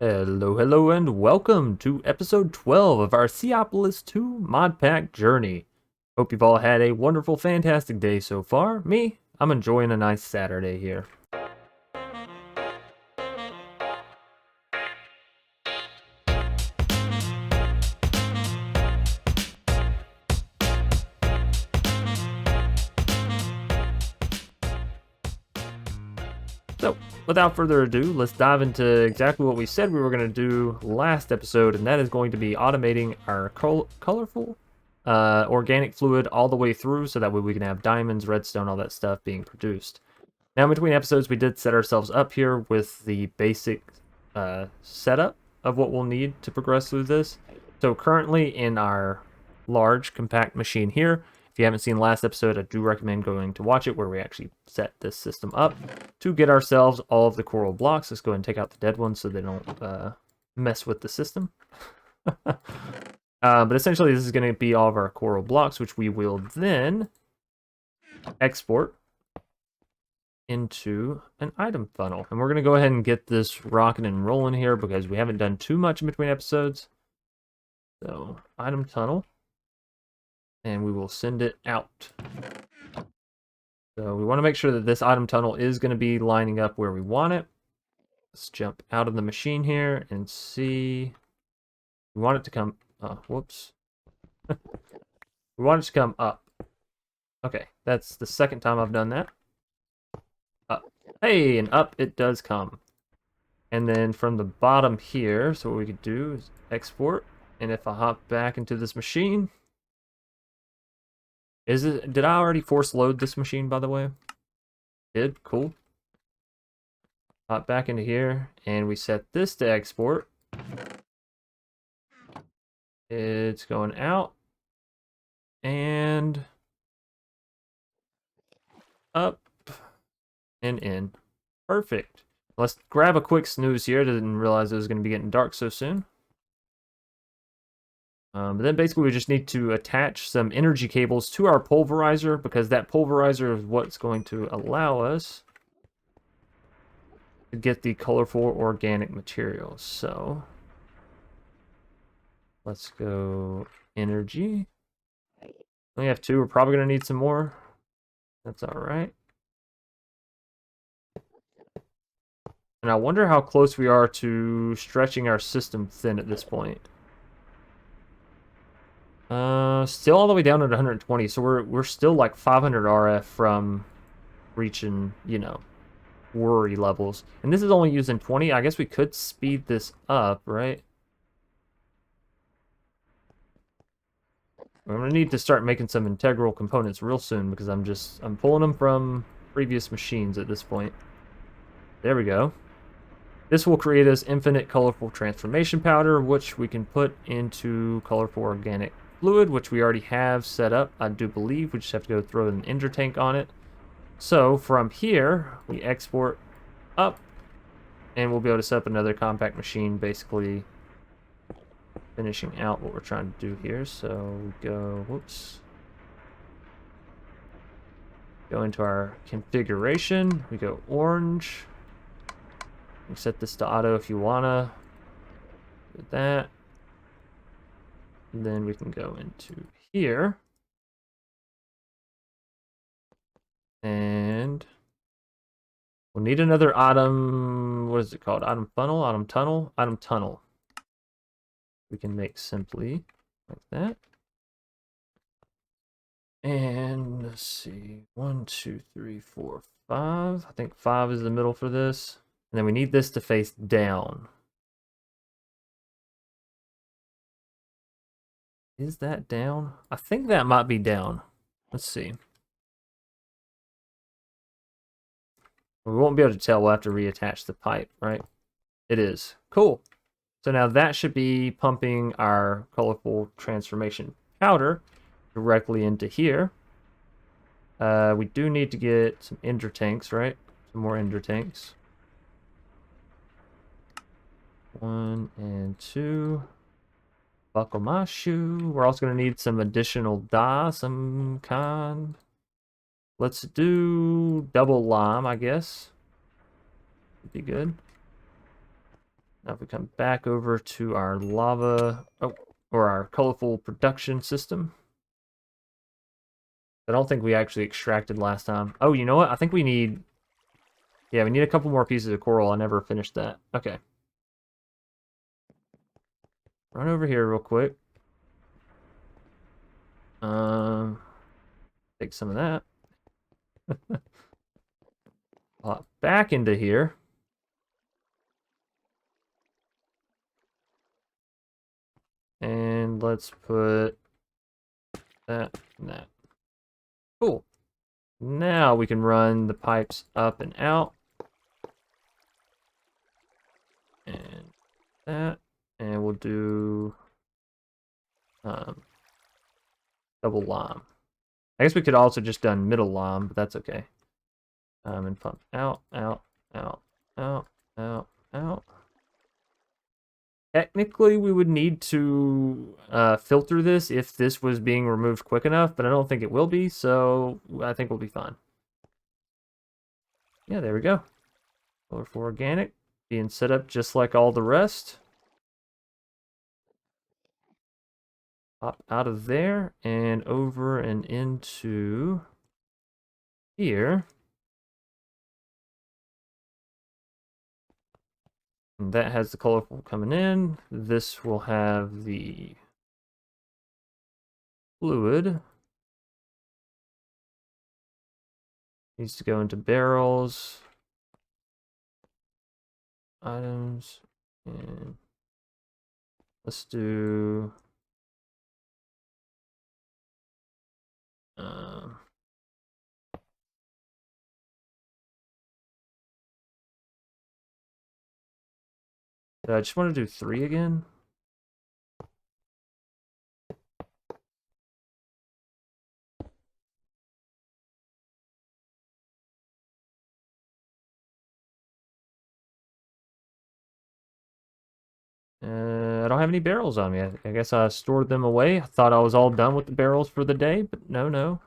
Hello, and welcome to episode 12 of our Seaopolis 2 Modpack journey. Hope you've all had a wonderful, fantastic day so far. Me, I'm enjoying a nice Saturday here. So, without further ado, let's dive into exactly what we said we were going to do last episode, and that is going to be automating our colorful organic fluid all the way through so that way we can have diamonds, redstone, all that stuff being produced. Now, in between episodes, we did set ourselves up here with the basic setup of what we'll need to progress through this. So currently in our large compact machine here, if you haven't seen the last episode, I do recommend going to watch it where we actually set this system up to get ourselves all of the coral blocks. Let's go ahead and take out the dead ones so they don't mess with the system. But essentially this is going to be all of our coral blocks, which we will then export into an item funnel. And we're going to go ahead and get this rocking and rolling here because we haven't done too much in between episodes. So, item tunnel. And we will send it out. So we want to make sure that this item tunnel is going to be lining up where we want it. Let's jump out of the machine here and see. We want it to come... whoops. We want it to come up. Okay, that's the second time I've done that. Up. Hey, and up it does come. And then from the bottom here, so what we could do is export. And if I hop back into this machine... Did I already force load this machine, by the way? Did? Cool. Hop back into here, and we set this to export. It's going out. And up and in. Perfect. Let's grab a quick snooze here. Didn't realize it was going to be getting dark so soon. But then basically we just need to attach some energy cables to our pulverizer because that pulverizer is what's going to allow us to get the colorful organic materials. So let's go energy. We have two. We're probably going to need some more. That's all right. And I wonder how close we are to stretching our system thin at this point. Still all the way down at 120, so we're still like 500 RF from reaching, you know, worry levels. And this is only using 20. I guess we could speed this up, right? We're gonna need to start making some integral components real soon because I'm pulling them from previous machines at this point. There we go. This will create us infinite colorful transformation powder, which we can put into colorful organic fluid, which we already have set up, I do believe. We just have to go throw an ender tank on it. So from here, we export up, and we'll be able to set up another compact machine, basically finishing out what we're trying to do here. So we go, whoops. Go into our configuration. We go orange. You set this to auto if you wanna. Do that. And then we can go into here. And we'll need another item. What is it called? Item funnel? Item tunnel? Item tunnel. We can make simply like that. And let's see. 1, 2, 3, 4, 5. I think 5 is the middle for this. And then we need this to face down. Is that down? I think that might be down. Let's see. We won't be able to tell. We'll have to reattach the pipe, right? It is. Cool. So now that should be pumping our colorful transformation powder directly into here. We do need to get some ender tanks, right? Some more ender tanks. 1 and 2. Buckle my shoe. We're also going to need some additional dye, some kind. Let's do double lime, I guess. Would be good. Now if we come back over to our lava, or our colorful production system. I don't think we actually extracted last time. Oh, you know what? I think we need... Yeah, we need a couple more pieces of coral. I never finished that. Okay. Run over here real quick. Take some of that. Pop back into here. And let's put that and that. Cool. Now we can run the pipes up and out. And that. And we'll do double lime. I guess we could also just done middle lime, but that's okay. And pump out, out, out, out, out, out. Technically, we would need to filter this if this was being removed quick enough, but I don't think it will be, so I think we'll be fine. Yeah, there we go. Colorful organic, being set up just like all the rest. Pop out of there and over and into here. And that has the colorful coming in. This will have the fluid. Needs to go into barrels. Items. And let's do... I just want to do 3 again. I don't have any barrels on me. I guess I stored them away. I thought I was all done with the barrels for the day, but no, no.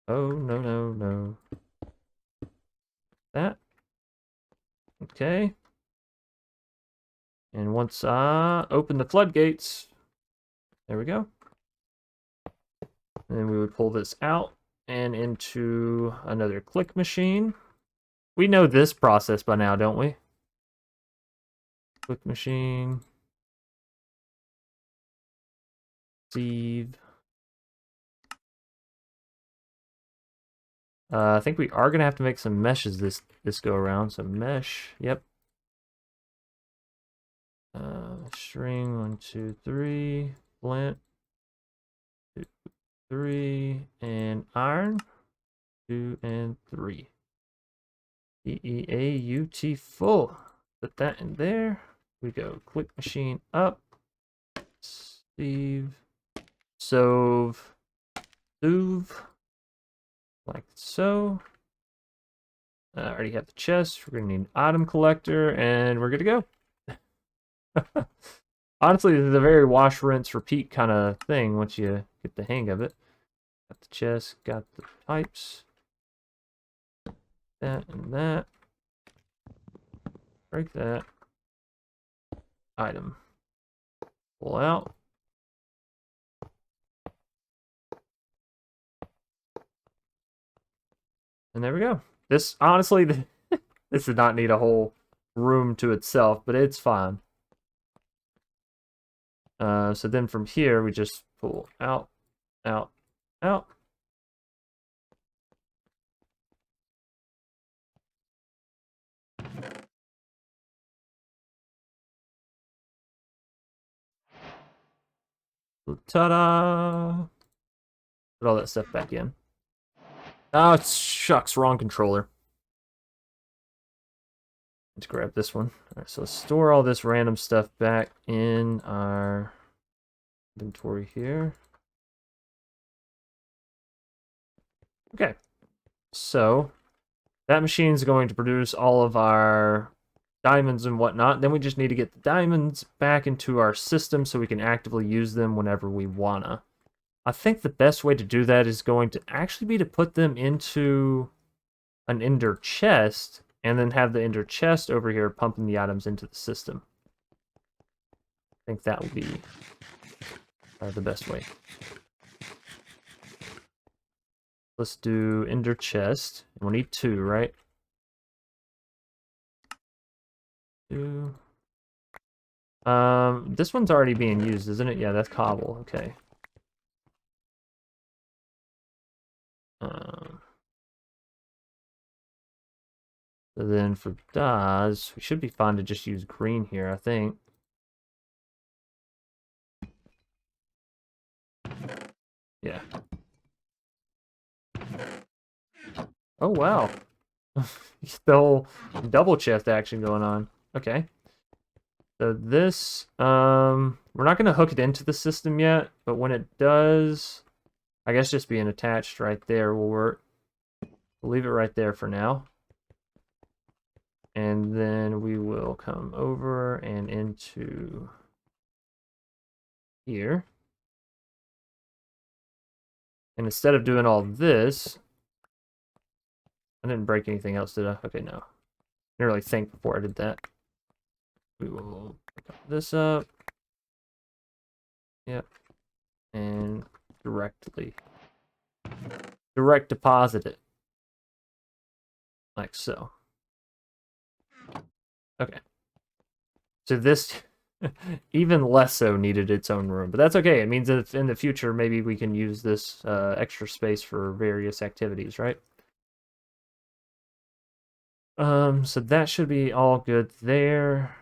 Oh, no, no, no. That. Okay. And once I open the floodgates, there we go. And then we would pull this out and into another click machine. We know this process by now, don't we? Click machine. Sieve. I think we are gonna have to make some meshes this go around. So mesh, yep. String 1, 2, 3, flint 2, 3, and iron 2 and 3. Beautiful. Put that in there. We go click machine up. Steve. Sove. Like so. I already have the chest. We're going to need item collector, and we're good to go. Honestly, this is a very wash, rinse, repeat kind of thing once you get the hang of it. Got the chest, got the pipes. That and that. Break that. Item. Pull out. And there we go. This, honestly, this did not need a whole room to itself, but it's fine. So then from here, we just pull out, out, out. Ta-da! Put all that stuff back in. Oh, it's shucks, wrong controller. Let's grab this one. All right, so let's store all this random stuff back in our inventory here. Okay, so that machine's going to produce all of our diamonds and whatnot. Then we just need to get the diamonds back into our system so we can actively use them whenever we wanna. I think the best way to do that is going to actually be to put them into an ender chest and then have the ender chest over here pumping the items into the system. I think that will be the best way. Let's do ender chest. We'll need 2, right? 2. This one's already being used, isn't it? Yeah, that's cobble. Okay. So then for dyes, we should be fine to just use green here, I think. Yeah. Oh, wow. Still double chest action going on. Okay. So this, we're not going to hook it into the system yet, but when it does, I guess just being attached right there will work. We'll leave it right there for now. And then we will come over and into here. And instead of doing all this, I didn't break anything else, did I? Okay, no. I didn't really think before I did that. We will pick this up. Yep. And direct deposit it. Like so. Okay. So this even less so needed its own room, but that's okay. It means that in the future, maybe we can use this extra space for various activities, right? So that should be all good there.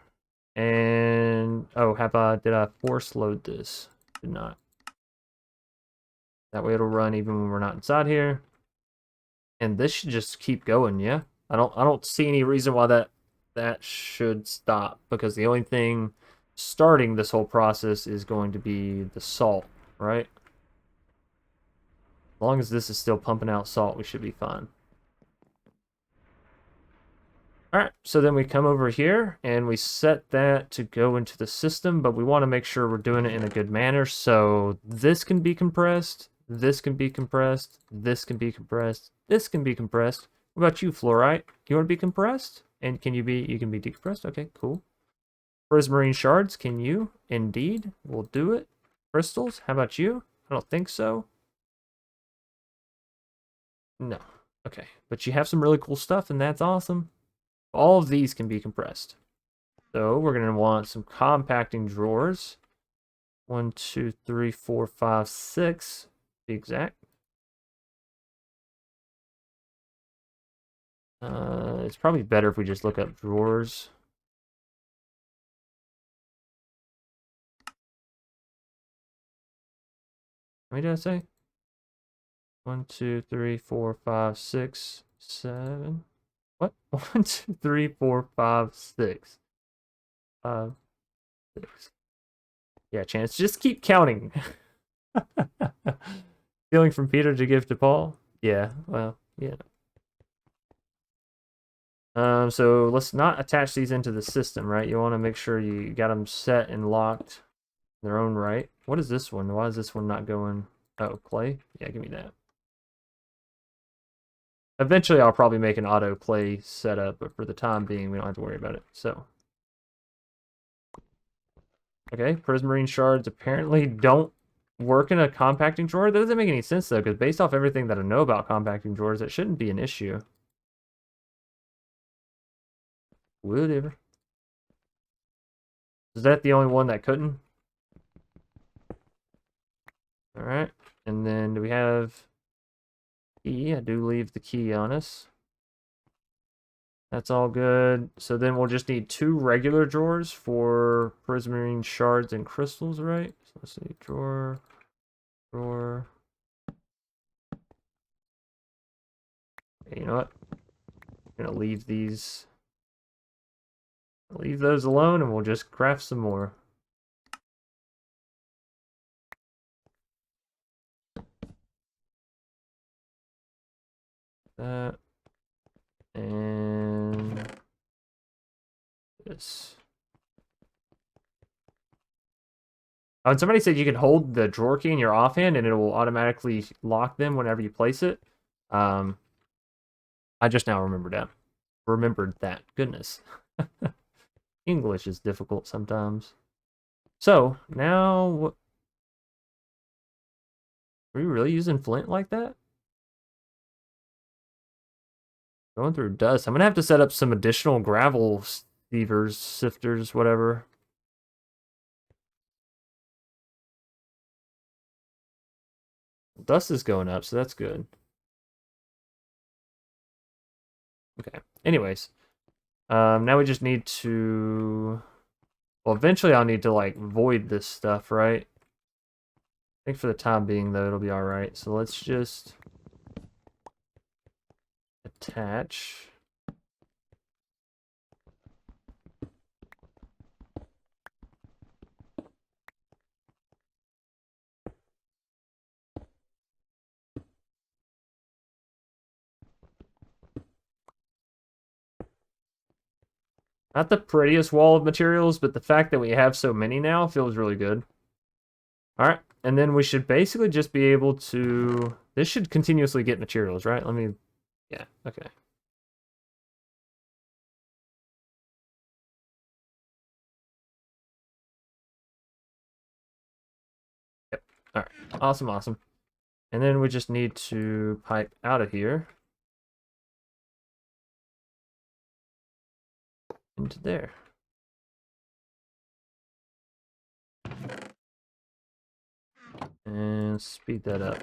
And oh, did I force load this? Did not. That way it'll run even when we're not inside here. And this should just keep going, yeah? I don't see any reason why that should stop, because the only thing starting this whole process is going to be the salt, right? As long as this is still pumping out salt, we should be fine. Alright, so then we come over here and we set that to go into the system, but we want to make sure we're doing it in a good manner. So this can be compressed, this can be compressed, this can be compressed, this can be compressed. What about you, fluorite? You want to be compressed? And you can be decompressed? Okay, cool. Prismarine shards, can you? Indeed, we'll do it. Crystals, how about you? I don't think so. No. Okay, but you have some really cool stuff, and that's awesome. All of these can be compressed. So we're going to want some compacting drawers. 1, 2, 3, 4, 5, 6, to be exact. It's probably better if we just look up drawers. How many did I say? 1, 2, 3, 4, 5, 6, 7. What? 1, 2, 3, 4, 5, 6. 5, 6. Yeah, Chance, just keep counting. Stealing from Peter to give to Paul? Yeah, well, yeah. So let's not attach these into the system, right? You want to make sure you got them set and locked in their own right. What is this one? Why is this one not going? Oh, play? Yeah, give me that. Eventually, I'll probably make an auto play setup, but for the time being, we don't have to worry about it. So, okay, prismarine shards apparently don't work in a compacting drawer. That doesn't make any sense, though, because based off everything that I know about compacting drawers, it shouldn't be an issue. Whatever. Is that the only one that couldn't? Alright. And then do we have key? I do leave the key on us. That's all good. So then we'll just need 2 regular drawers for prismarine shards and crystals, right? So let's see, drawer. Okay, you know what? I'm gonna leave these. Leave those alone and we'll just craft some more. That. And this. Oh, and somebody said you can hold the drawer key in your offhand and it will automatically lock them whenever you place it. I just now remembered that. remembered that. Goodness. English is difficult sometimes. So, now, what, are we really using flint like that? Going through dust. I'm gonna have to set up some additional gravel sievers, sifters, whatever. Dust is going up, so that's good. Okay. Anyways, now we just need to. Well, eventually I'll need to like void this stuff, right? I think for the time being, though, it'll be all right. So let's just attach. Not the prettiest wall of materials, but the fact that we have so many now feels really good. All right, and then we should basically just be able to... This should continuously get materials, right? Let me... Yeah, okay. Yep, all right, awesome, awesome. And then we just need to pipe out of here. Into there. And speed that up.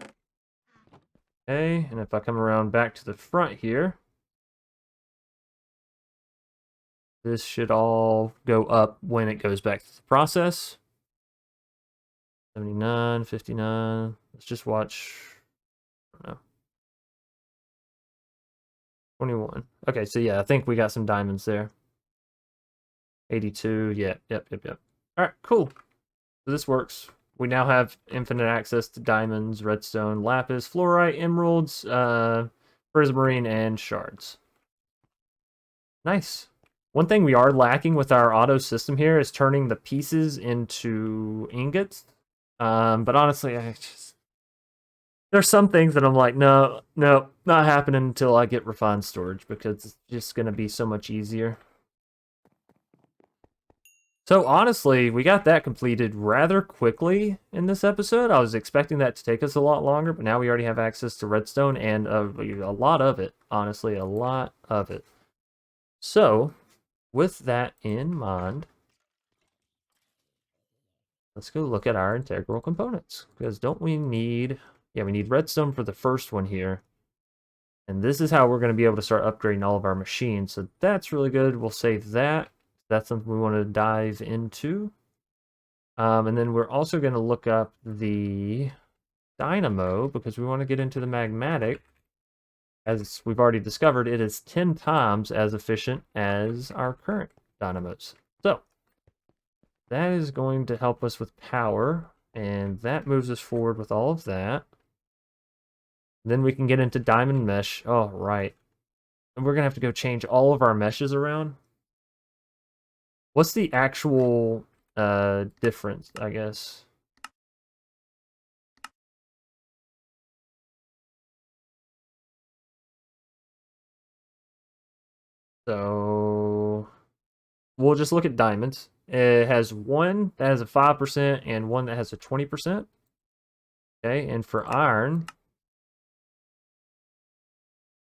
Okay, and if I come around back to the front here, this should all go up when it goes back to the process. 79, 59. Let's just watch. I don't know. 21. Okay, so yeah, I think we got some diamonds there. 82. Yeah, yep. All right, cool. So this works. We now have infinite access to diamonds, redstone, lapis, fluorite, emeralds, prismarine, and shards. Nice. One thing we are lacking with our auto system here is turning the pieces into ingots. But honestly, there's some things that I'm like, no, not happening until I get refined storage because it's just going to be so much easier. So honestly, we got that completed rather quickly in this episode. I was expecting that to take us a lot longer, but now we already have access to redstone and a lot of it. Honestly, a lot of it. So, with that in mind, let's go look at our integral components. Because don't we need... Yeah, we need redstone for the first one here. And this is how we're going to be able to start upgrading all of our machines. So that's really good. We'll save that. That's something we want to dive into. And then we're also going to look up the dynamo because we want to get into the magmatic. As we've already discovered, it is 10 times as efficient as our current dynamos. So that is going to help us with power, and that moves us forward with all of that. Then we can get into diamond mesh. Oh, right. And we're going to have to go change all of our meshes around. What's the actual difference, I guess? So we'll just look at diamonds. It has one that has a 5% and one that has a 20%. Okay, and for iron,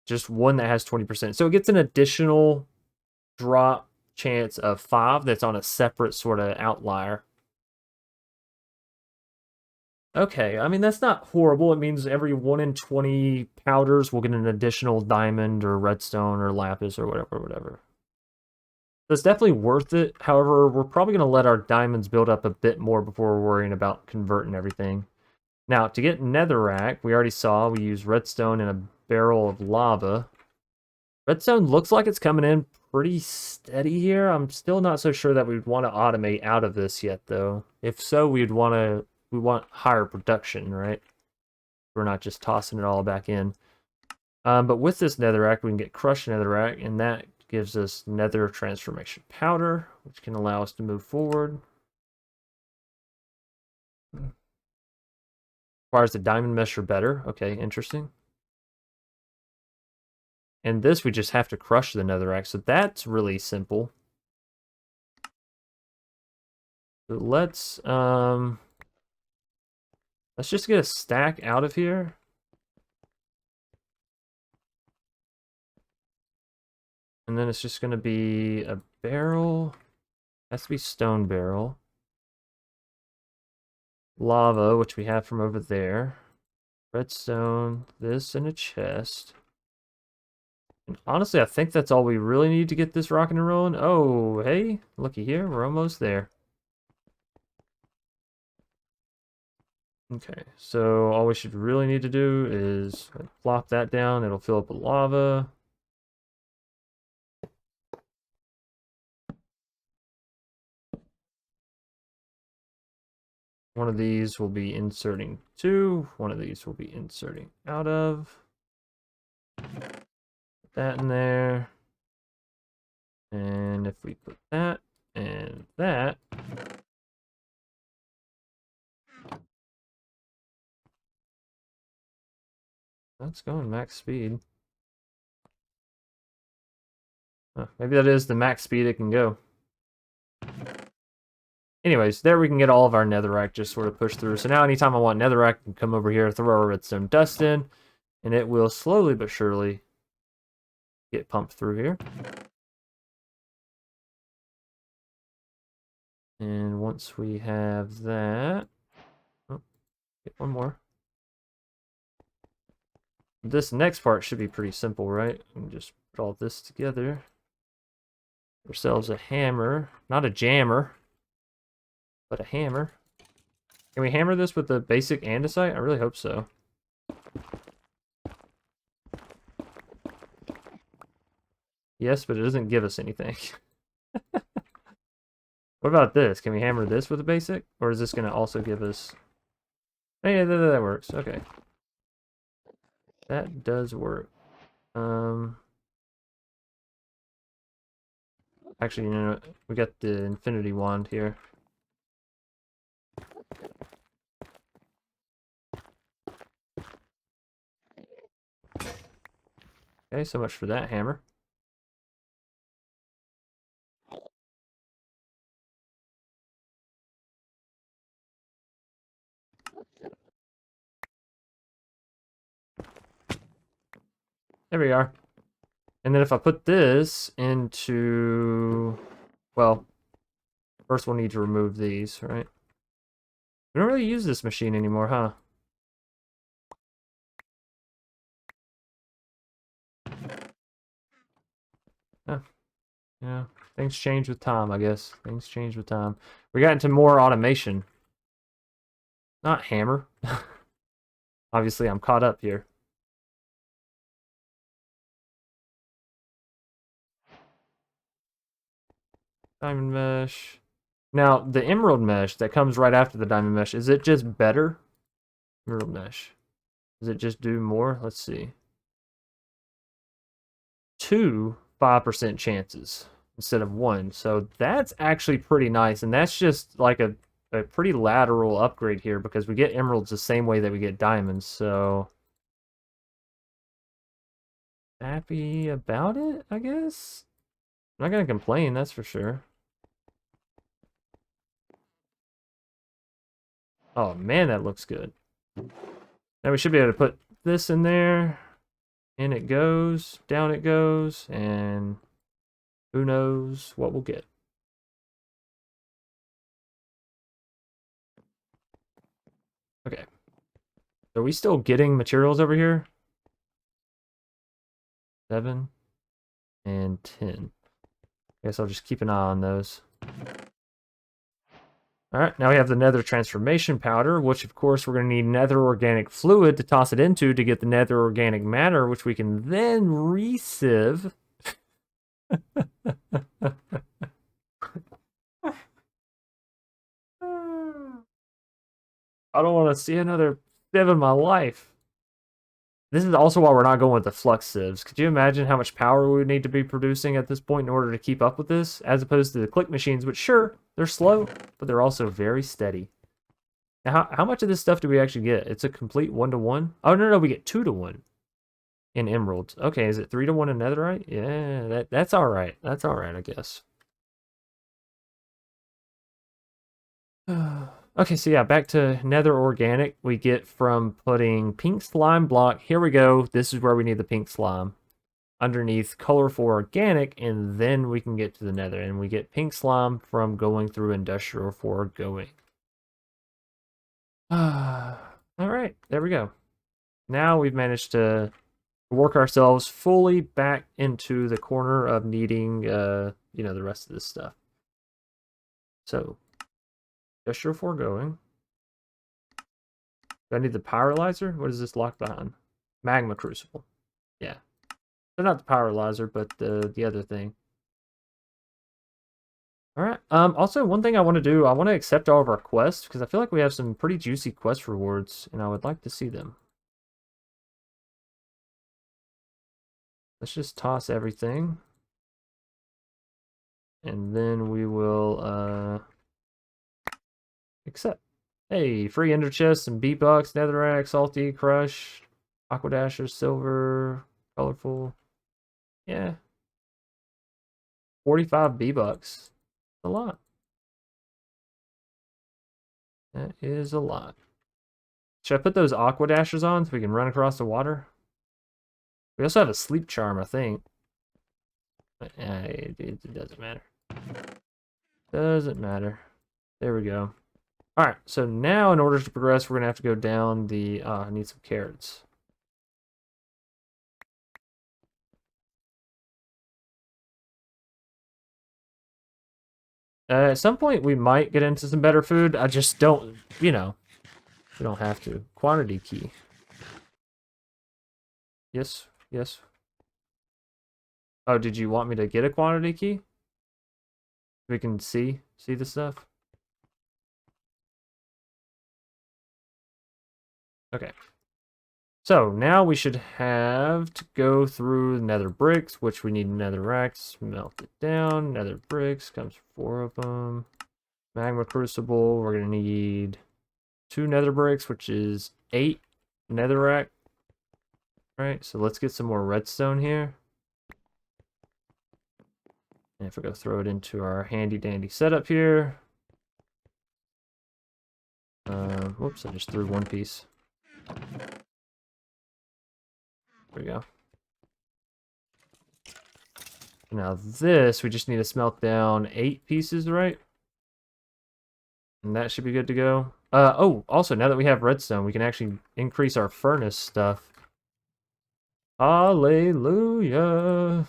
just one that has 20%. So it gets an additional drop chance of 5 that's on a separate sort of outlier. Okay, I mean, that's not horrible. It means every 1 in 20 powders will get an additional diamond or redstone or lapis or whatever. So it's definitely worth it. However, we're probably going to let our diamonds build up a bit more before we're worrying about converting everything. Now, to get netherrack, we already saw we use redstone in a barrel of lava. Redstone looks like it's coming in pretty steady here. I'm still not so sure that we'd want to automate out of this yet, though. If so, we want higher production, right? We're not just tossing it all back in. But with this netherrack, we can get crushed netherrack, and that gives us nether transformation powder, which can allow us to move forward. Requires the diamond mesh or better. Okay, interesting. And this, we just have to crush the netherrack. So that's really simple. So let's just get a stack out of here. And then it's just going to be a barrel. Has to be stone barrel. Lava, which we have from over there. Redstone, this, and a chest. And honestly, I think that's all we really need to get this rocking and rolling. Oh, hey, looky here. We're almost there. Okay, so all we should really need to do is plop that down. It'll fill up with lava. One of these will be inserting to. One of these will be inserting out of. Put that in there. And if we put that and that. That's going max speed. Maybe that is the max speed it can go. Anyways, there we can get all of our netherrack just sort of pushed through. So now anytime I want netherrack, I can come over here, throw our redstone dust in, and it will slowly but surely get pumped through here. And once we have that, oh, get one more. This next part should be pretty simple, right? We can just put all this together. Ourselves a hammer, not a jammer, but a hammer. Can we hammer this with the basic andesite? I really hope so. Yes, but it doesn't give us anything. What about this? Can we hammer this with a basic? Or is this going to also give us... Hey, that works. Okay. That does work. Actually, you know, we got the infinity wand here. Okay, so much for that hammer. There we are. And then if I put this into... Well, first we'll need to remove these, right? We don't really use this machine anymore, huh? Oh, yeah, things change with time, I guess. Things change with time. We got into more automation. Not hammer. Obviously, I'm caught up here. Diamond mesh. Now, the emerald mesh that comes right after the diamond mesh, is it just better? Emerald mesh. Does it just do more? Let's see. 2 5% chances instead of 1. So that's actually pretty nice. And that's just like a pretty lateral upgrade here because we get emeralds the same way that we get diamonds. So happy about it, I guess. I'm not going to complain, that's for sure. Oh man, that looks good. Now we should be able to put this in there. In it goes, down it goes, and who knows what we'll get. Okay. Are we still getting materials over here? 7 and 10. I guess I'll just keep an eye on those. Alright, now we have the nether transformation powder, which of course we're going to need nether organic fluid to toss it into to get the nether organic matter, which we can then re-sieve. I don't want to see another sieve in my life. This is also why we're not going with the flux sieves. Could you imagine how much power we would need to be producing at this point in order to keep up with this? As opposed to the click machines, which sure, they're slow, but they're also very steady. Now, how much of this stuff do we actually get? It's a complete 1-to-1? Oh, no, we get 2-to-1. in emeralds. Okay, is it 3 to 1 in netherite? Yeah, that's all right. That's all right, I guess. Okay, so yeah, back to nether organic. We get from putting pink slime block. Here we go. This is where we need the pink slime. Underneath colorful organic, and then we can get to the nether. And we get pink slime from going through industrial foregoing. All right, there we go. Now we've managed to work ourselves fully back into the corner of needing, you know, the rest of this stuff. So, industrial foregoing. Do I need the pyrolyzer? What is this locked behind? Magma crucible. Yeah. So not the pyrolyzer, but the other thing. All right. Also, one thing I want to do, I want to accept all of our quests because I feel like we have some pretty juicy quest rewards, and I would like to see them. Let's just toss everything, and then we will accept. Hey, free ender chest, some B-bucks, netherrack, salty, crush, aquadasher, silver, colorful. Yeah, 45 B-bucks. A lot. That is a lot. Should I put those aquadashers on so we can run across the water? We also have a sleep charm, I think. But, it doesn't matter. Doesn't matter. There we go. Alright, so now in order to progress, we're going to have to go down the... I need some carrots. At some point, we might get into some better food. I just don't, you know, we don't have to. Quantity key. Yes, yes. Oh, did you want me to get a quantity key? We can see the stuff. Okay. So now we should have to go through nether bricks, which we need nether racks, melt it down. Nether bricks comes 4 of them. Magma crucible, we're gonna need 2 nether bricks, which is 8 netherrack. Right, so let's get some more redstone here. And if we go throw it into our handy dandy setup here. Whoops, I just threw one piece. There we go. Now this, we just need to smelt down 8 pieces, right? And that should be good to go. Oh, also, now that we have redstone, we can actually increase our furnace stuff. Hallelujah!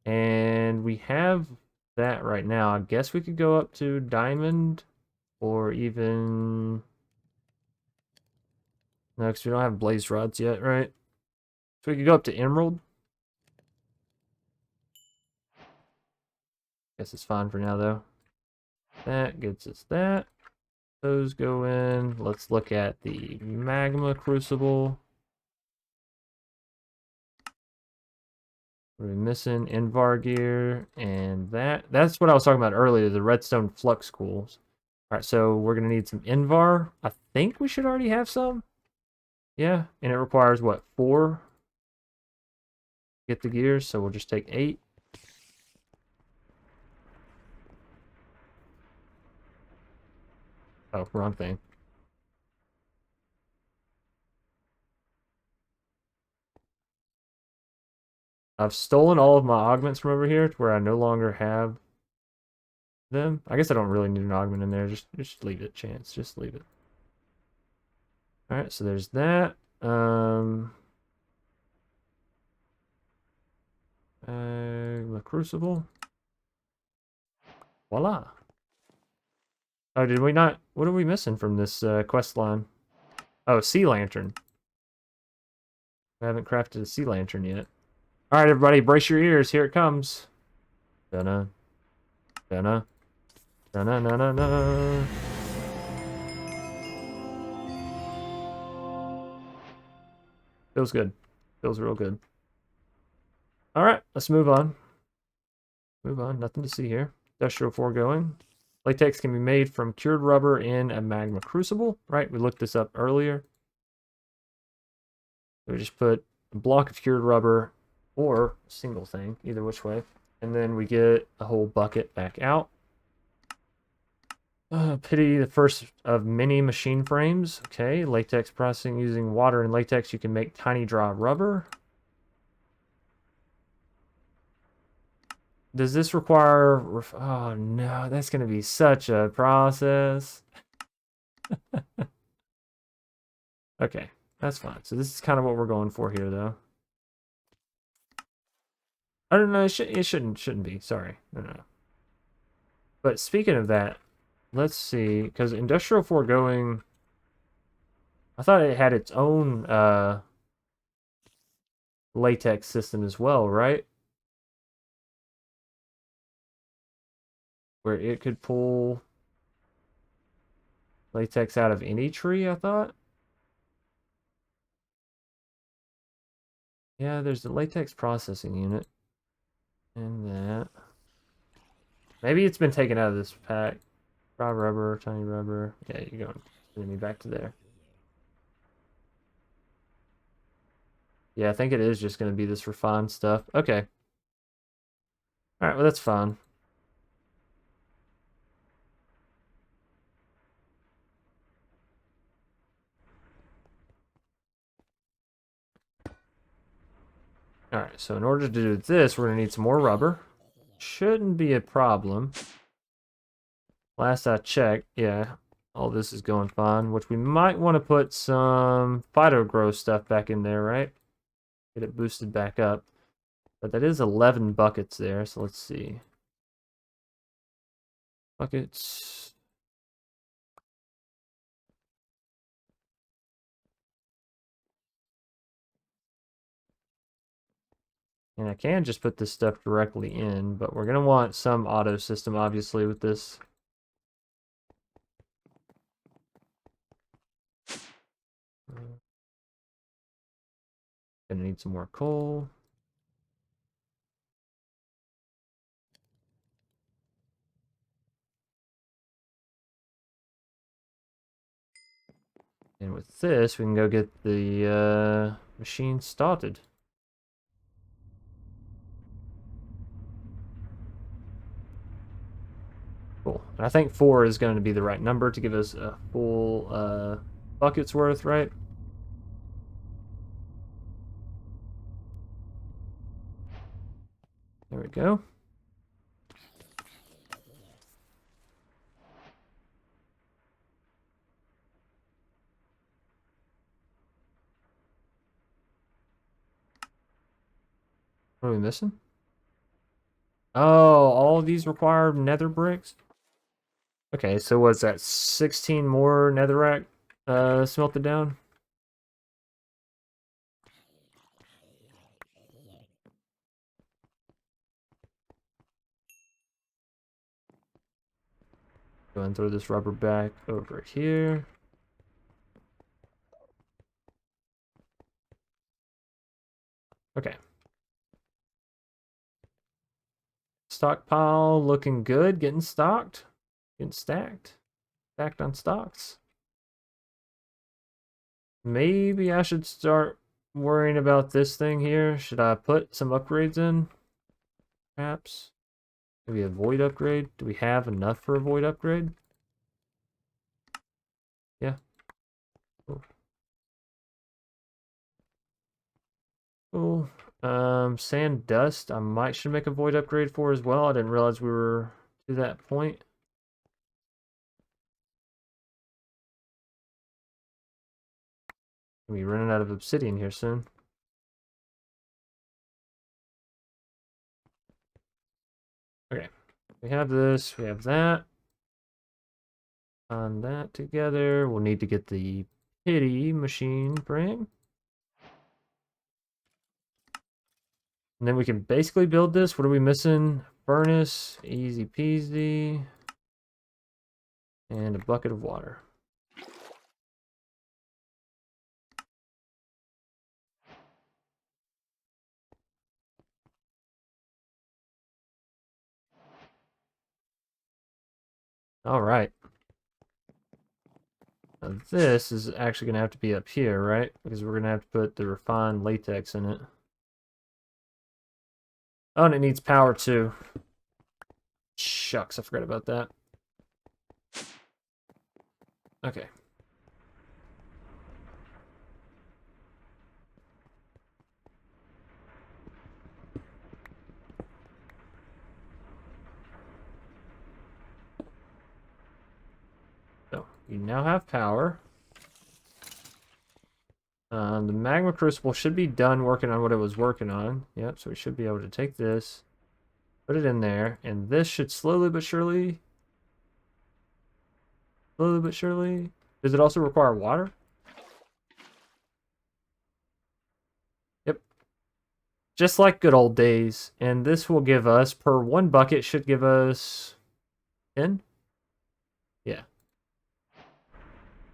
And we have that right now. I guess we could go up to diamond, or even... No, because we don't have blaze rods yet, right? So we could go up to emerald. Guess it's fine for now, though. That gets us that. Those go in. Let's look at the magma crucible. What are we missing? Invar gear and that's what I was talking about earlier, the redstone flux cools. Alright, so we're gonna need some Invar. I think we should already have some. Yeah, and it requires what, 4? Get the gears, so we'll just take 8. Oh, wrong thing. I've stolen all of my augments from over here to where I no longer have them. I guess I don't really need an augment in there. Just leave it, chance. Just leave it. Alright, so there's that. The crucible. Voila. Oh, did we not? What are we missing from this quest line? Oh, sea lantern. I haven't crafted a sea lantern yet. All right, everybody, brace your ears. Here it comes. Dun-na, dun-na, dun-na-na-na-na. Feels good. Feels real good. All right, let's move on. Move on. Nothing to see here. Industrial foregoing. Latex can be made from cured rubber in a magma crucible, right? We looked this up earlier. We just put a block of cured rubber or a single thing, either which way. And then we get a whole bucket back out. Pity the first of many machine frames. Okay, latex processing using water and latex, you can make tiny dry rubber. Does this require... Oh no, that's going to be such a process. Okay, that's fine. So this is kind of what we're going for here, though. I don't know, it shouldn't be. Sorry. No. But speaking of that, let's see, because industrial foregoing, I thought it had its own latex system as well, right? Where it could pull latex out of any tree, I thought. Yeah, there's the latex processing unit. And that. Maybe it's been taken out of this pack. Dry rubber, tiny rubber. Yeah, you're going sending me back to there. Yeah, I think it is just going to be this refined stuff. Okay. Alright, well that's fine. Alright, so in order to do this, we're going to need some more rubber. Shouldn't be a problem. Last I checked, yeah, all this is going fine, which we might want to put some phyto-grow stuff back in there, right? Get it boosted back up. But that is 11 buckets there, so let's see. Buckets. And I can just put this stuff directly in, but we're going to want some auto system, obviously, with this. Gonna need some more coal. And with this, we can go get the machine started. Cool. And I think 4 is going to be the right number to give us a full bucket's worth, right? There we go. What are we missing? Oh, all of these require nether bricks? Okay, so what's that? 16 more netherrack smelted down? Go and throw this rubber back over here. Okay. Stockpile looking good. Getting stocked. Getting stacked. Stacked on stocks. Maybe I should start worrying about this thing here. Should I put some upgrades in? Perhaps. Maybe a void upgrade. Do we have enough for a void upgrade? Yeah. Cool. Cool. Sand dust. I might should make a void upgrade for as well. I didn't realize we were to that point. We'll be running out of obsidian here soon. Okay. We have this. We have that. On that together. We'll need to get the pity machine frame. And then we can basically build this. What are we missing? Furnace, easy peasy. And a bucket of water. All right. Now this is actually going to have to be up here, right? Because we're going to have to put the refined latex in it. Oh, and it needs power too. Shucks, I forgot about that. Okay. So, you now have power. The magma crucible should be done working on what it was working on. Yep, so we should be able to take this, put it in there, and this should slowly but surely... Slowly but surely... Does it also require water? Yep. Just like good old days. And this will give us, per one bucket, should give us 10? Yeah.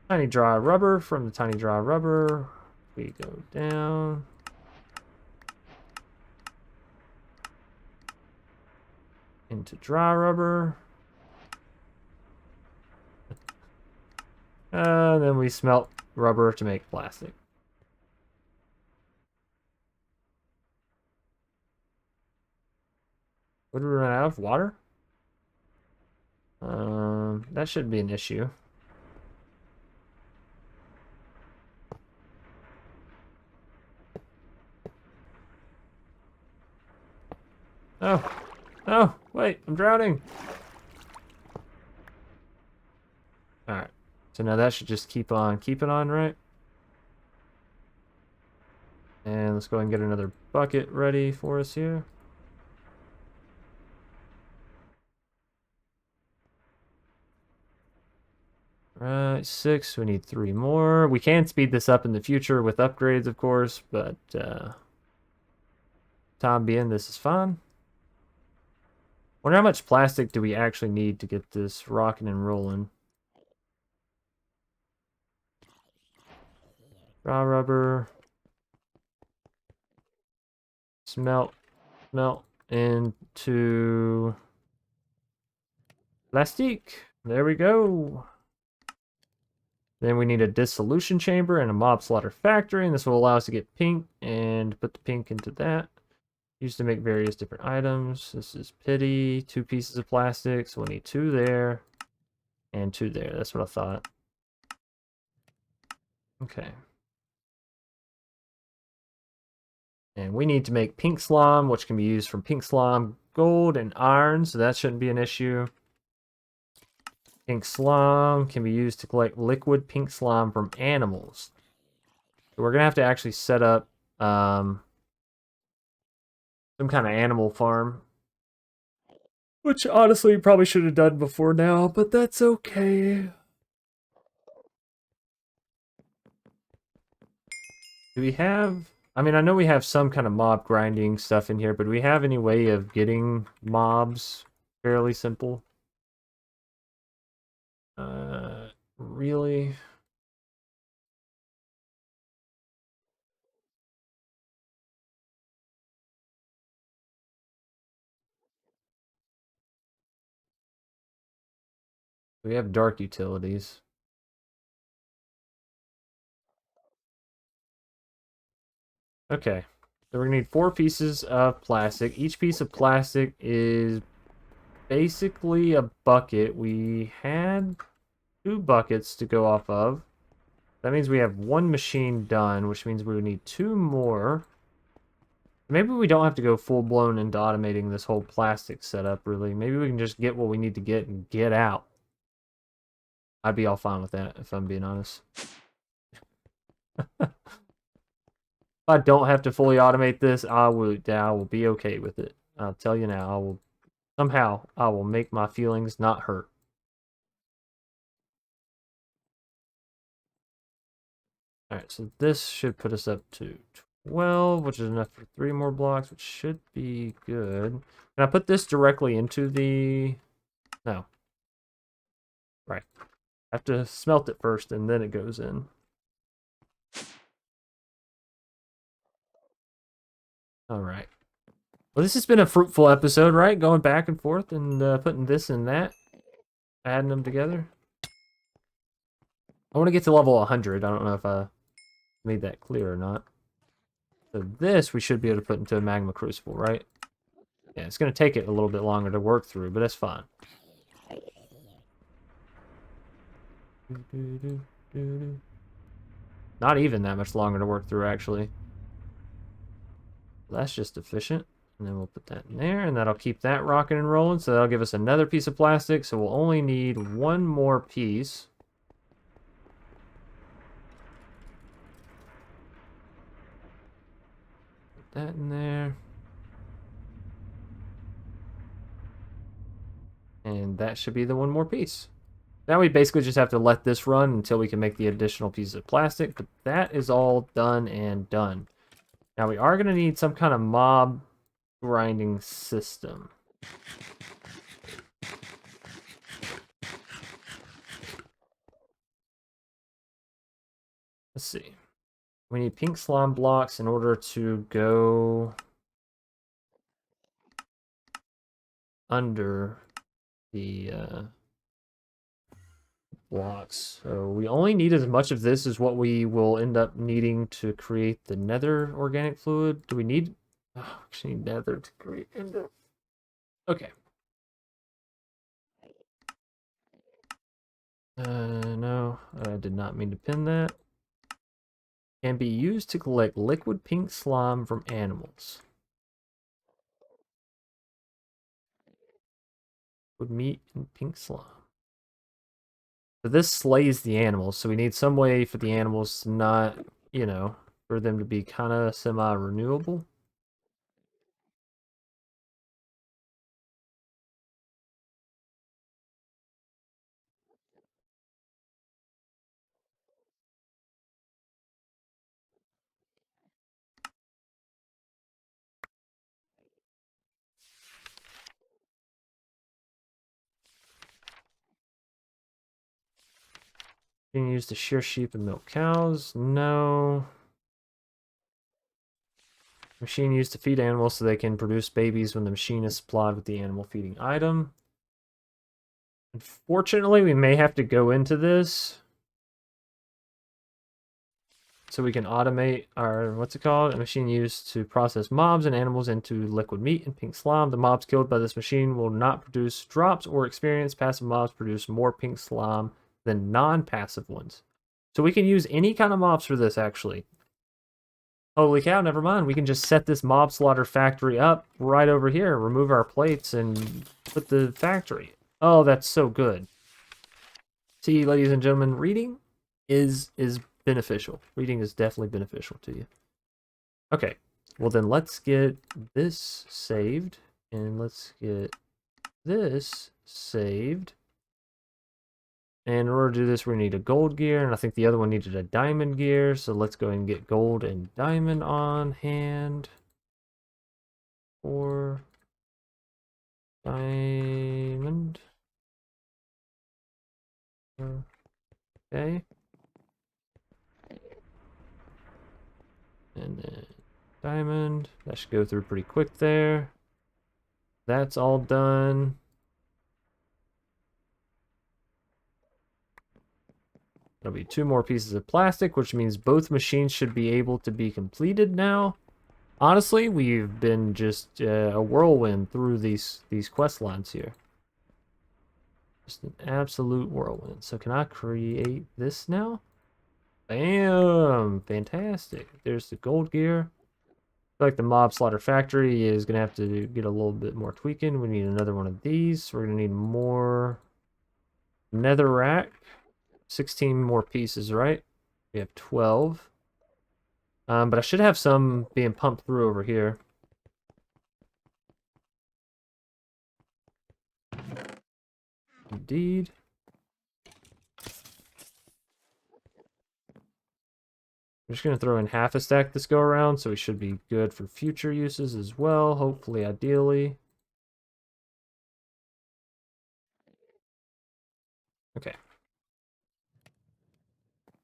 Tiny dry rubber. From the tiny dry rubber, we go down. Into dry rubber. Then we smelt rubber to make plastic. Would we run out of water? That shouldn't be an issue. Oh, oh, wait, I'm drowning. All right, so now that should just keep on keeping on, right? And let's go ahead and get another bucket ready for us here. Right, 6. We need 3 more. We can speed this up in the future with upgrades, of course, but time being, this is fine. Wonder how much plastic do we actually need to get this rocking and rolling? Raw rubber. Smelt into plastic. There we go. Then we need a dissolution chamber and a mob slaughter factory, and this will allow us to get pink and put the pink into that. Used to make various different items. This is pity, 2 pieces of plastic, so we'll need 2 there and 2 there. That's what I thought. Okay. And we need to make pink slime, which can be used from pink slime, gold, and iron, so that shouldn't be an issue. Pink slime can be used to collect liquid pink slime from animals. So we're going to have to actually set up some kind of animal farm. Which, honestly, probably should have done before now, but that's okay. Do we have... I mean, I know we have some kind of mob grinding stuff in here, but do we have any way of getting mobs fairly simple? Really? We have dark utilities. Okay. So we're gonna need 4 pieces of plastic. Each piece of plastic is basically a bucket. We had 2 buckets to go off of. That means we have 1 machine done, which means we would need 2 more. Maybe we don't have to go full-blown into automating this whole plastic setup, really. Maybe we can just get what we need to get and get out. I'd be all fine with that, if I'm being honest. If I don't have to fully automate this, I will be okay with it. I'll tell you now, I will make my feelings not hurt. Alright, so this should put us up to 12, which is enough for 3 more blocks, which should be good. Can I put this directly into the... No. Right. I have to smelt it first, and then it goes in. Alright. Well, this has been a fruitful episode, right? Going back and forth and putting this and that. adding them together. I want to get to level 100. I don't know if I made that clear or not. So this we should be able to put into a magma crucible, right? Yeah, it's going to take it a little bit longer to work through, but that's fine. Not even that much longer to work through, actually. That's just efficient. And then we'll put that in there, and that'll keep that rocking and rolling. So that'll give us another piece of plastic. So we'll only need one more piece. Put that in there. And that should be the one more piece. Now we basically just have to let this run until we can make the additional pieces of plastic. But that is all done and done. Now we are going to need some kind of mob grinding system. Let's see. We need pink slime blocks in order to go under the blocks. So we only need as much of this as what we will end up needing to create the nether organic fluid. Do we need... Oh, actually need nether to create ender. Okay. No, I did not mean to pin that. Can be used to collect liquid pink slime from animals. Liquid meat and pink slime. So this slays the animals, so we need some way for the animals to not, you know, for them to be kind of semi-renewable. Being used to shear sheep and milk cows? No. Machine used to feed animals so they can produce babies when the machine is supplied with the animal feeding item. Unfortunately, we may have to go into this so we can automate our, what's it called? A machine used to process mobs and animals into liquid meat and pink slime. The mobs killed by this machine will not produce drops or experience. Passive mobs produce more pink slime than non-passive ones. So we can use any kind of mobs for this, actually. Holy cow, never mind. We can just set this mob slaughter factory up right over here, remove our plates, and put the factory. Oh, that's so good. See, ladies and gentlemen, reading is beneficial. Reading is definitely beneficial to you. Okay, well then let's get this saved, and let's get this saved. And in order to do this, we need a gold gear, and I think the other one needed a diamond gear, so let's go and get gold and diamond on hand. Or diamond. Okay. And then diamond. That should go through pretty quick there. That's all done. There'll be 2 more pieces of plastic, which means both machines should be able to be completed now. Honestly, we've been just a whirlwind through these quest lines here. Just an absolute whirlwind. So can I create this now? Bam! Fantastic. There's the gold gear. I feel like the mob slaughter factory is going to have to get a little bit more tweaking. We need another one of these. So we're going to need more netherrack. 16 more pieces, right? We have 12. But I should have some being pumped through over here. Indeed. I'm just going to throw in half a stack this go around, so we should be good for future uses as well, hopefully, ideally. Okay.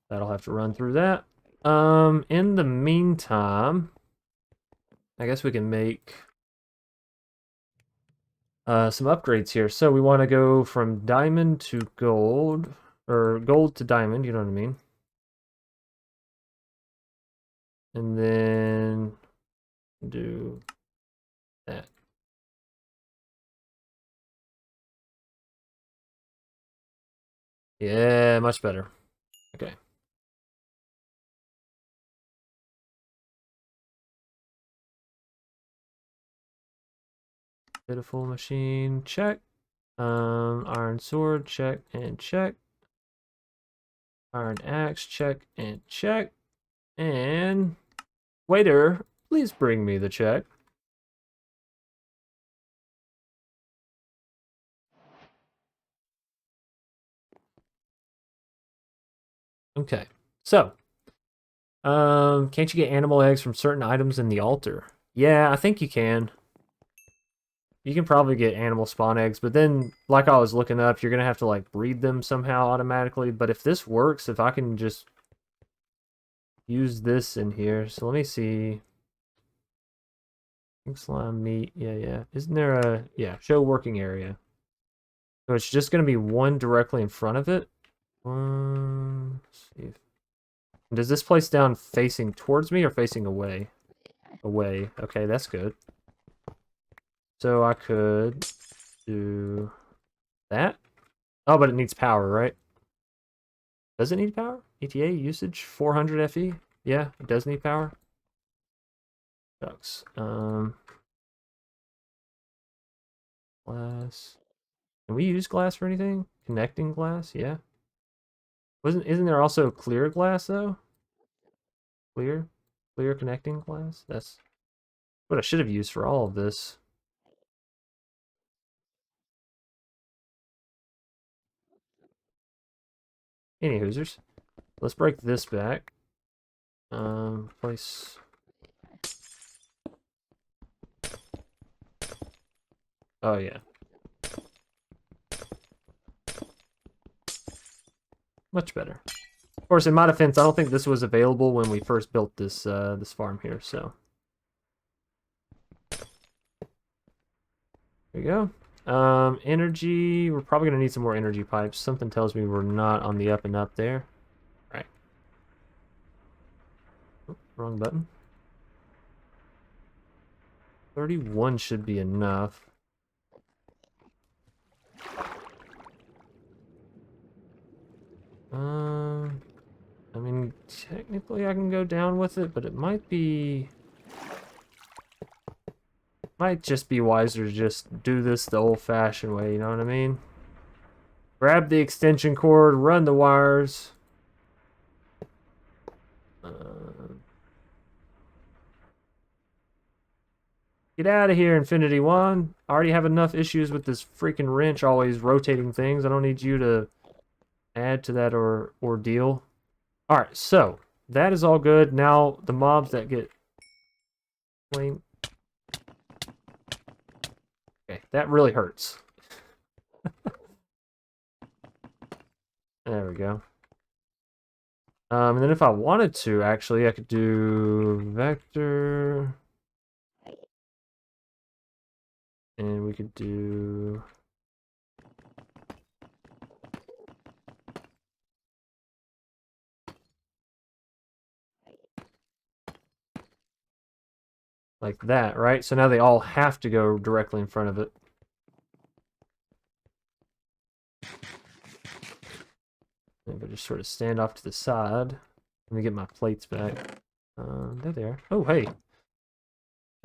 That'll have to run through that. In the meantime, I guess we can make some upgrades here. So we want to go from diamond to gold, or gold to diamond, you know what I mean? And then do that. Yeah, much better. Okay. Beautiful machine, check. Iron sword, check and check. Iron axe, check and check. And waiter, please bring me the check. Okay. So, can't you get animal eggs from certain items in the altar? Yeah, I think you can. You can probably get animal spawn eggs, but then, like I was looking up, you're gonna have to like breed them somehow automatically. But if this works, if I can just use this in here, so let me see. Pink slime meat, yeah. Isn't there a show working area? So it's just gonna be one directly in front of it. Let's see. Does this place down facing towards me or facing away? Away. Okay, that's good. So I could do that. Oh, but it needs power, right? Does it need power? ETA usage 400 FE. Yeah, it does need power. Shucks. Glass. Can we use glass for anything? Connecting glass? Yeah. Isn't there also clear glass though? Clear connecting glass? That's what I should have used for all of this. Any hoosers. Let's break this back. Place. Oh yeah. Much better. Of course, in my defense, I don't think this was available when we first built this this farm here, so. There you go. Energy, we're probably gonna need some more energy pipes. Something tells me we're not on the up and up there. Right. Oh, wrong button. 31 should be enough. I mean, technically I can go down with it, but it might just be wiser to just do this the old-fashioned way, you know what I mean? Grab the extension cord, run the wires. Get out of here, Infinity One. I already have enough issues with this freaking wrench always rotating things. I don't need you to add to that ordeal. Alright, so that is all good. Now the mobs that get slain. Okay, that really hurts. There we go. And then if I wanted to, actually, I could do vector. And we could do... like that, right? So now they all have to go directly in front of it. If I just sort of stand off to the side. Let me get my plates back. There they are. Oh, hey.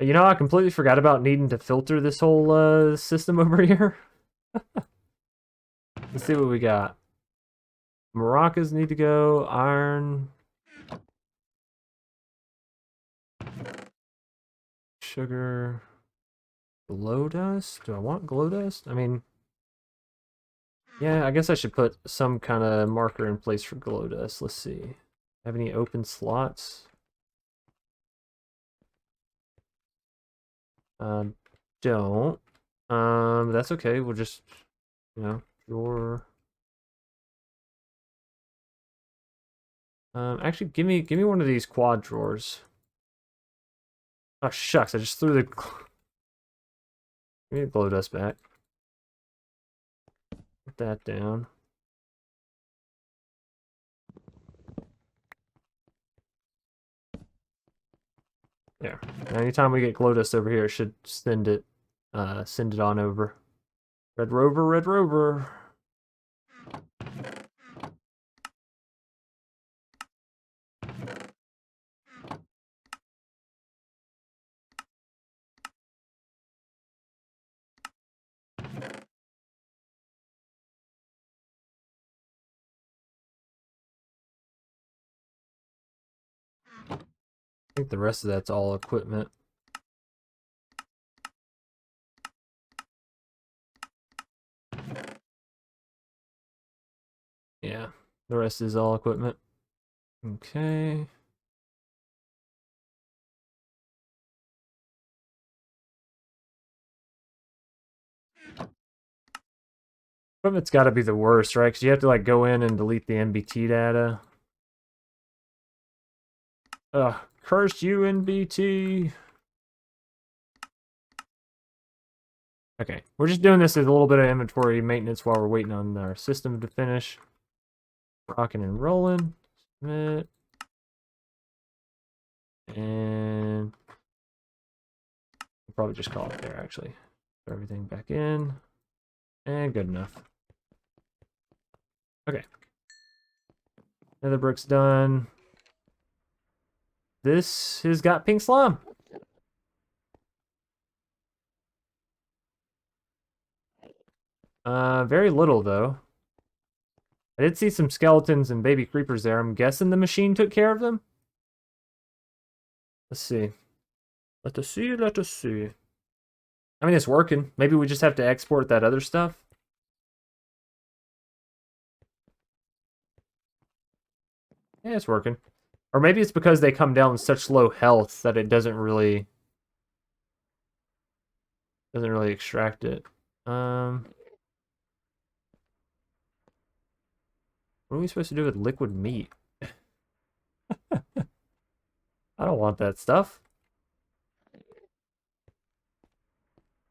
You know, I completely forgot about needing to filter this whole system over here. Let's see what we got. Maracas need to go. Iron. Sugar. Glow dust? Do I want glow dust? I mean... yeah, I guess I should put some kind of marker in place for glow dust. Let's see. Have any open slots? Don't. That's okay. We'll just, you know, your. Actually, give me one of these quad drawers. Oh shucks! I just threw the. Give me the glow dust back. Put that down. There. Now, anytime we get glow dust over here, it should send it on over. Red Rover, Red Rover. I think the rest of that's all equipment. Yeah, the rest is all equipment. Okay. Equipment's got to be the worst, right? Because you have to like go in and delete the NBT data. Ugh, curse you, NBT. Okay, we're just doing this as a little bit of inventory maintenance while we're waiting on our system to finish. Rocking and rolling. Submit. And we'll probably just call it there, actually. Put everything back in. And good enough. Okay. Nether brick's done. This has got pink slime. Very little, though. I did see some skeletons and baby creepers there. I'm guessing the machine took care of them. Let's see. Let us see, let us see. I mean, it's working. Maybe we just have to export that other stuff. Yeah, it's working. Or maybe it's because they come down with such low health that it doesn't really extract it. What are we supposed to do with liquid meat? I don't want that stuff.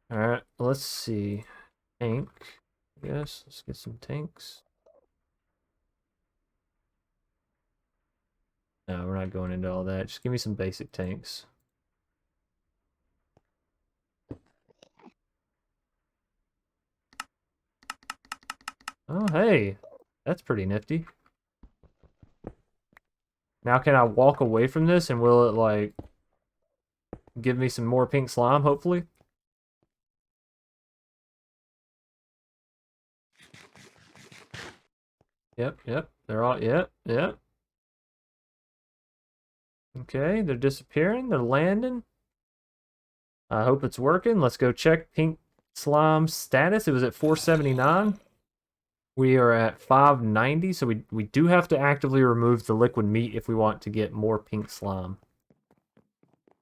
Alright, let's see. Tank. Yes, let's get some tanks. No, we're not going into all that. Just give me some basic tanks. Oh, hey. That's pretty nifty. Now can I walk away from this and will it, like, give me some more pink slime, hopefully? Yep, yep. They're all, yep, yep. Okay, they're disappearing. They're landing. I hope it's working. Let's go check pink slime status. It was at 479. We are at 590, so we do have to actively remove the liquid meat if we want to get more pink slime.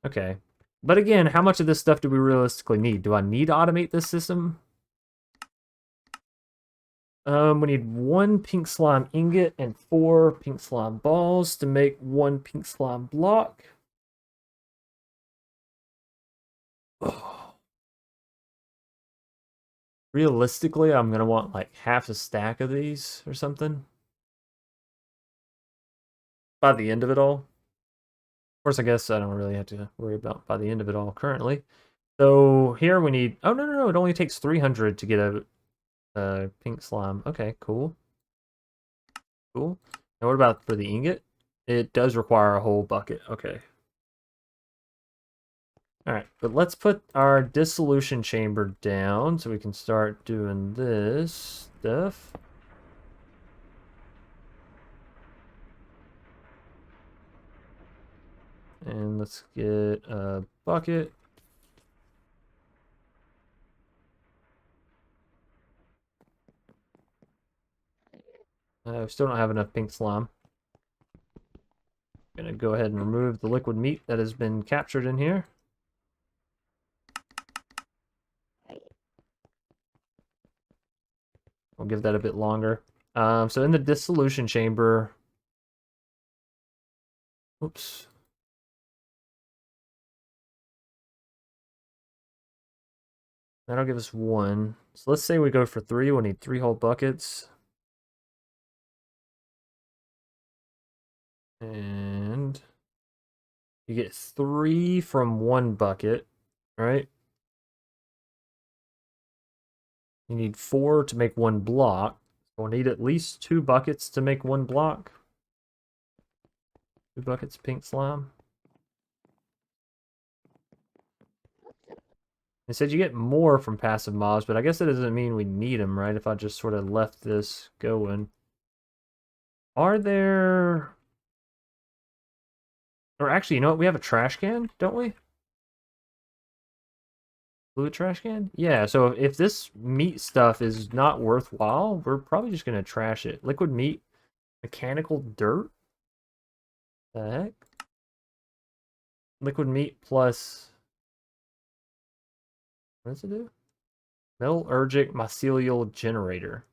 Okay. But again, how much of this stuff do we realistically need? Do I need to automate this system? We need 1 pink slime ingot and 4 pink slime balls to make 1 pink slime block. Oh. Realistically, I'm gonna want like half a stack of these or something by the end of it all. Of course, I guess I don't really have to worry about by the end of it all currently. So here we need, oh no, it only takes 300 to get a pink slime. Okay, cool. Cool. Now what about for the ingot? It does require a whole bucket. Okay. Alright, but let's put our dissolution chamber down so we can start doing this stuff. And let's get a bucket. We still don't have enough pink slime. I'm gonna go ahead and remove the liquid meat that has been captured in here. We'll give that a bit longer. So in the dissolution chamber, oops. That'll give us 1. So let's say we go for 3. We'll need 3 whole buckets. And you get 3 from 1 bucket, right? You need 4 to make 1 block. We'll need at least 2 buckets to make 1 block. 2 buckets pink slime. It said you get more from passive mobs, but I guess that doesn't mean we need them, right? If I just sort of left this going. Are there... Or actually, you know what? We have a trash can, don't we? Fluid trash can? Yeah, so if this meat stuff is not worthwhile, we're probably just going to trash it. Liquid meat, mechanical dirt? The heck? Liquid meat plus... What does it do? Metallurgic mycelial generator.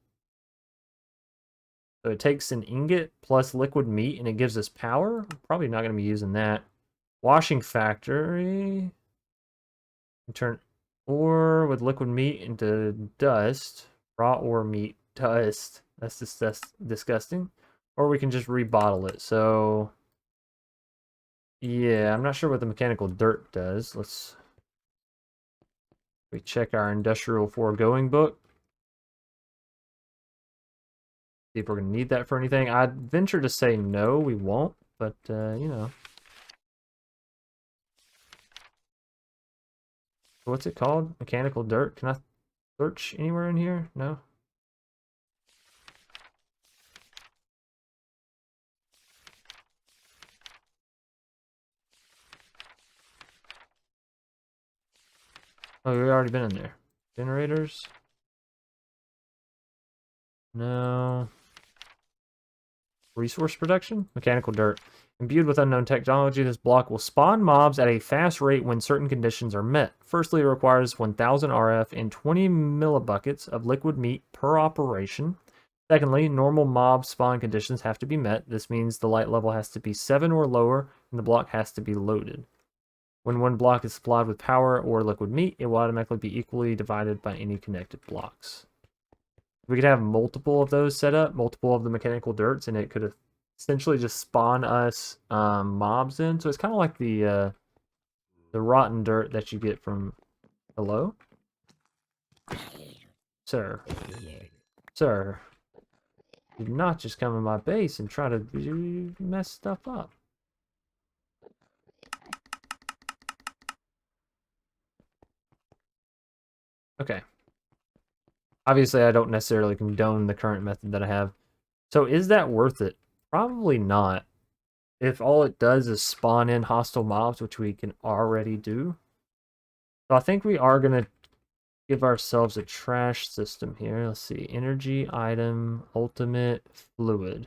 So it takes an ingot plus liquid meat and it gives us power. Probably not going to be using that. Washing factory. Turn ore with liquid meat into dust. Raw ore meat dust. That's disgusting. Or we can just rebottle it. So yeah, I'm not sure what the mechanical dirt does. Let's check our industrial foregoing book. See if we're going to need that for anything. I'd venture to say no, we won't, but, you know. What's it called? Mechanical dirt? Can I search anywhere in here? No? Oh, we've already been in there. Generators? No. Resource production? Mechanical dirt. Imbued with unknown technology, this block will spawn mobs at a fast rate when certain conditions are met. Firstly, it requires 1000 RF and 20 millibuckets of liquid meat per operation. Secondly, normal mob spawn conditions have to be met. This means the light level has to be 7 or lower, and the block has to be loaded. When one block is supplied with power or liquid meat, it will automatically be equally divided by any connected blocks. We could have multiple of those set up, multiple of the mechanical dirts, and it could essentially just spawn us mobs in. So it's kind of like the rotten dirt that you get from... Hello? Sir. Sir. Do not just come in my base and try to mess stuff up. Okay. Obviously, I don't necessarily condone the current method that I have. So is that worth it? Probably not. If all it does is spawn in hostile mobs, which we can already do. So I think we are going to give ourselves a trash system here. Let's see. Energy, item, ultimate, fluid.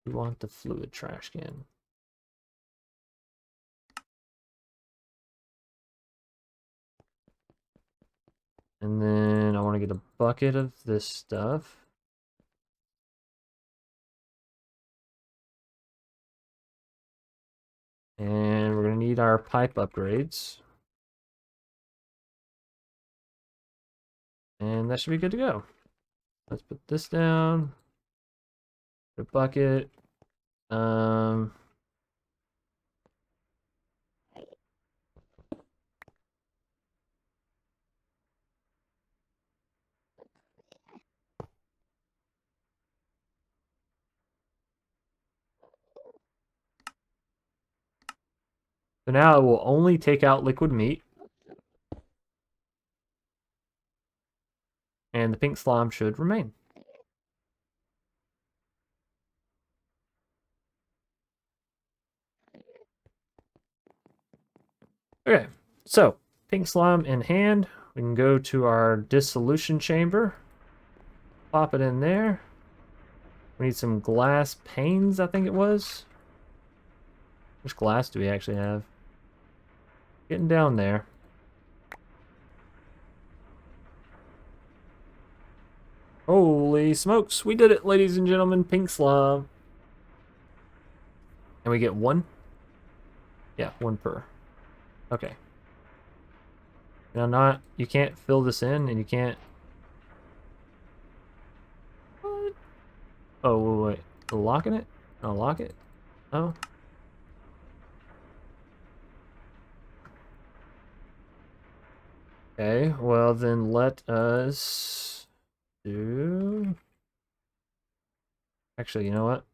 We want the fluid trash can. And then I want to get a bucket of this stuff. And we're going to need our pipe upgrades. And that should be good to go. Let's put this down. Put a bucket. So now it will only take out liquid meat. And the pink slime should remain. Okay, so pink slime in hand. We can go to our dissolution chamber. Pop it in there. We need some glass panes, I think it was. Which glass do we actually have? Getting down there. Holy smokes, we did it, ladies and gentlemen. Pink slime. And we get 1? Yeah, 1 per. Okay. You can't fill this in, and you can't... What? Oh, wait. Locking it? Unlock it? Oh. Okay, well then let us do... Actually, you know what?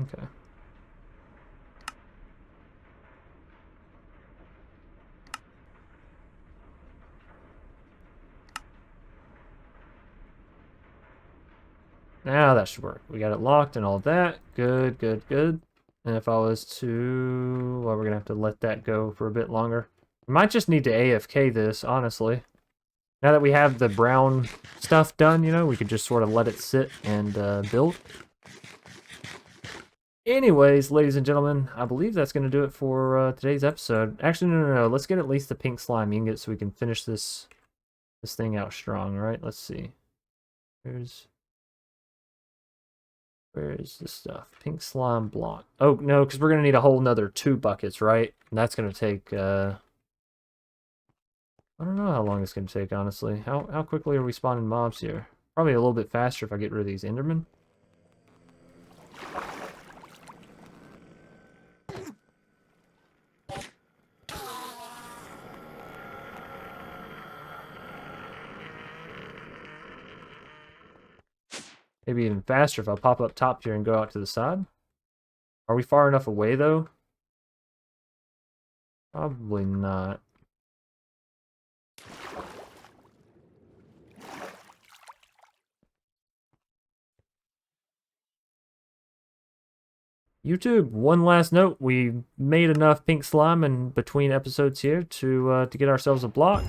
Okay. Now that should work. We got it locked and all that. Good, good, good. And if I was to... Well, we're going to have to let that go for a bit longer. We might just need to AFK this, honestly. Now that we have the brown stuff done, you know, we could just sort of let it sit and build. Anyways, ladies and gentlemen, I believe that's going to do it for today's episode. Actually, no. Let's get at least the pink slime ingot so we can finish this thing out strong, right? Let's see. Where is this stuff? Pink slime block. Oh, no, because we're going to need a whole nother 2 buckets, right? And that's going to take, I don't know how long it's going to take, honestly. How quickly are we spawning mobs here? Probably a little bit faster if I get rid of these Endermen. Maybe even faster if I pop up top here and go out to the side. Are we far enough away, though? Probably not. YouTube, one last note. We made enough pink slime in between episodes here to get ourselves a block.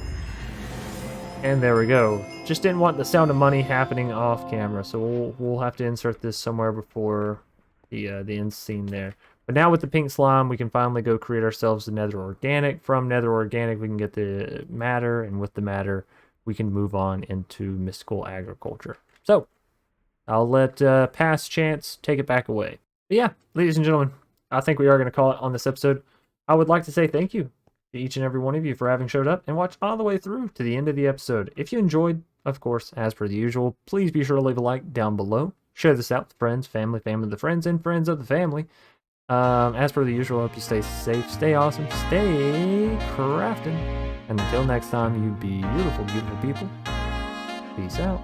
And there we go. Just didn't want the sound of money happening off camera, so we'll have to insert this somewhere before the end scene there. But now with the pink slime, we can finally go create ourselves the nether organic. From nether organic, we can get the matter, and with the matter, we can move on into mystical agriculture. So, I'll let past chance take it back away. But yeah, ladies and gentlemen, I think we are going to call it on this episode. I would like to say thank you to each and every one of you for having showed up and watched all the way through to the end of the episode. If you enjoyed, of course, as per the usual, please be sure to leave a like down below. Share this out with friends, family of the friends, and friends of the family. As per the usual, I hope you stay safe, stay awesome, stay crafting. And until next time, you beautiful, beautiful people, peace out.